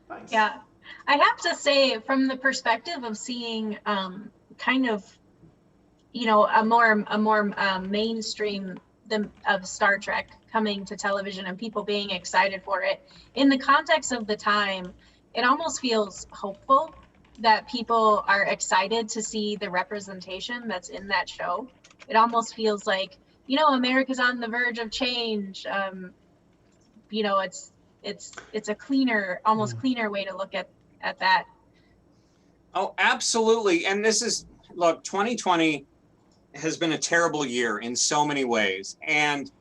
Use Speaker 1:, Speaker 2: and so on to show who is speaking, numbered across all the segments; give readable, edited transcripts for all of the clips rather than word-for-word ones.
Speaker 1: Nice.
Speaker 2: Yeah, I have to say, from the perspective of seeing kind of, a more mainstream of Star Trek coming to television and people being excited for it, in the context of the time, it almost feels hopeful that people are excited to see the representation that's in that show. It almost feels like, America's on the verge of change. It's a cleaner, almost cleaner way to look at that.
Speaker 3: Oh, absolutely. And look, 2020 has been a terrible year in so many ways. And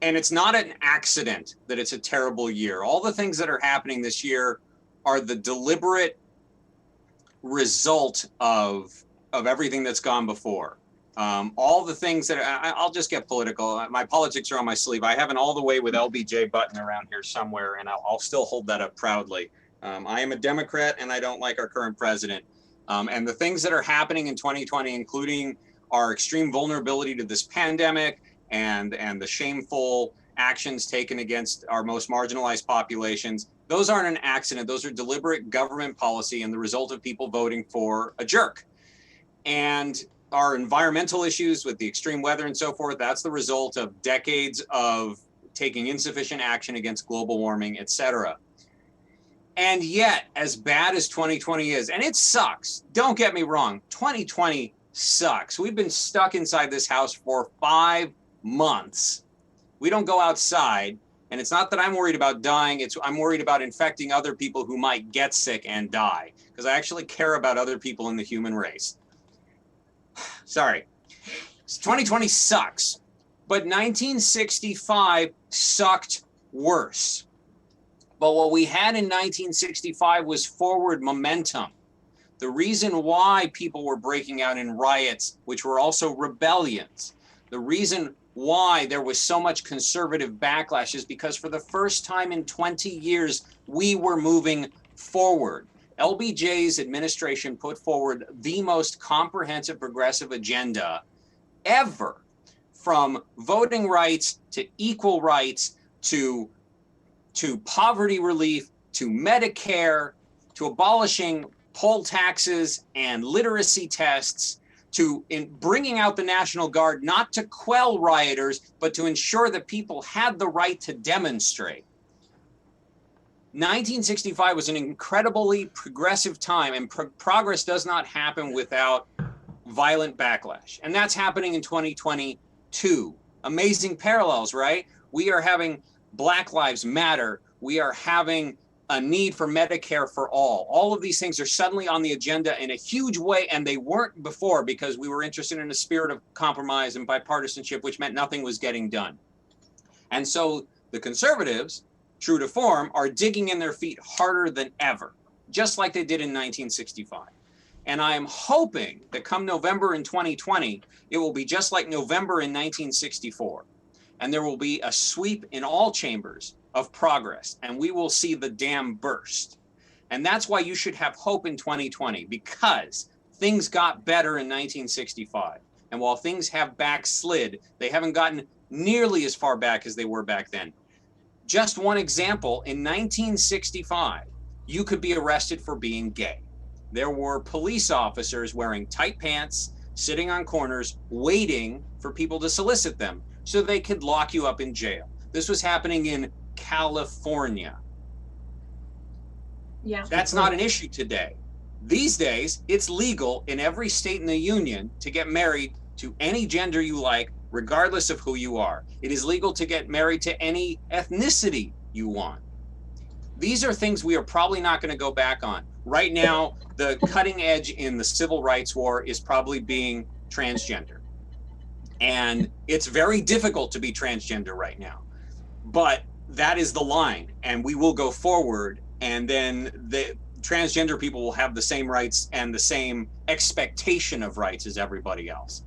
Speaker 3: it's not an accident that it's a terrible year. All the things that are happening this year are the deliberate result of everything that's gone before. All the things that I'll just get political. My politics are on my sleeve. I have an all the way with LBJ button around here somewhere, and I'll still hold that up proudly. I am a Democrat, and I don't like our current president. And the things that are happening in 2020, including our extreme vulnerability to this pandemic and the shameful actions taken against our most marginalized populations, those aren't an accident. Those are deliberate government policy and the result of people voting for a jerk. And our environmental issues with the extreme weather and so forth, that's the result of decades of taking insufficient action against global warming, et cetera. And yet, as bad as 2020 is, and it sucks, don't get me wrong, 2020 sucks. We've been stuck inside this house for 5 months. We don't go outside. And it's not that I'm worried about dying, I'm worried about infecting other people who might get sick and die, because I actually care about other people in the human race. Sorry. 2020 sucks, but 1965 sucked worse. But what we had in 1965 was forward momentum. The reason why people were breaking out in riots, which were also rebellions, the reason why there was so much conservative backlash is because for the first time in 20 years, we were moving forward. LBJ's administration put forward the most comprehensive progressive agenda ever, from voting rights to equal rights to poverty relief to Medicare to abolishing poll taxes and literacy tests to bringing out the National Guard, not to quell rioters, but to ensure that people had the right to demonstrate. 1965 was an incredibly progressive time, and progress does not happen without violent backlash. And that's happening in 2022. Amazing parallels, right? We are having Black Lives Matter. We are having a need for Medicare for all. All of these things are suddenly on the agenda in a huge way, and they weren't before because we were interested in a spirit of compromise and bipartisanship, which meant nothing was getting done. And so the conservatives, true to form, are digging in their feet harder than ever, just like they did in 1965. And I am hoping that come November in 2020, it will be just like November in 1964. And there will be a sweep in all chambers of progress, and we will see the dam burst. And that's why you should have hope in 2020, because things got better in 1965. And while things have backslid, they haven't gotten nearly as far back as they were back then. Just one example, in 1965, you could be arrested for being gay. There were police officers wearing tight pants, sitting on corners, waiting for people to solicit them so they could lock you up in jail. This was happening in California.
Speaker 2: Yeah.
Speaker 3: That's not an issue today. These days, it's legal in every state in the union to get married to any gender you like, regardless of who you are. It is legal to get married to any ethnicity you want. These are things we are probably not going to go back on. Right now, the cutting edge in the civil rights war is probably being transgender. And it's very difficult to be transgender right now. But that is the line, and we will go forward, and then the transgender people will have the same rights and the same expectation of rights as everybody else.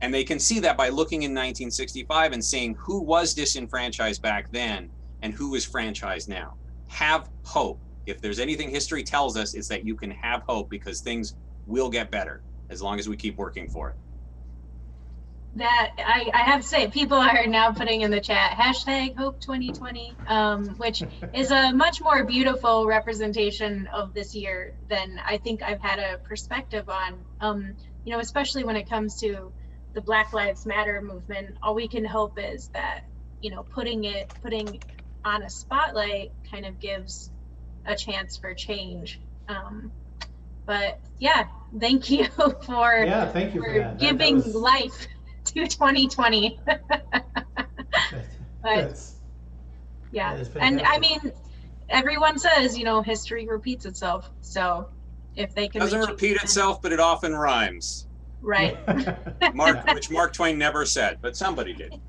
Speaker 3: And they can see that by looking in 1965 and seeing who was disenfranchised back then and who is franchised now. Have hope. If there's anything history tells us, it's that you can have hope, because things will get better as long as we keep working for it.
Speaker 2: that I have to say, people are now putting in the chat hashtag Hope 2020, which is a much more beautiful representation of this year than I think I've had a perspective on. You know, especially when it comes to the Black Lives Matter movement, all we can hope is that, you know, putting on a spotlight kind of gives a chance for change. But yeah, thank you for,
Speaker 1: Yeah, thank you for that.
Speaker 2: giving life to 2020. But yeah, and I mean, everyone says, you know, history repeats itself. So if they can,
Speaker 3: doesn't repeat itself, but it often rhymes.
Speaker 2: Right.
Speaker 3: Which Mark Twain never said, but somebody did.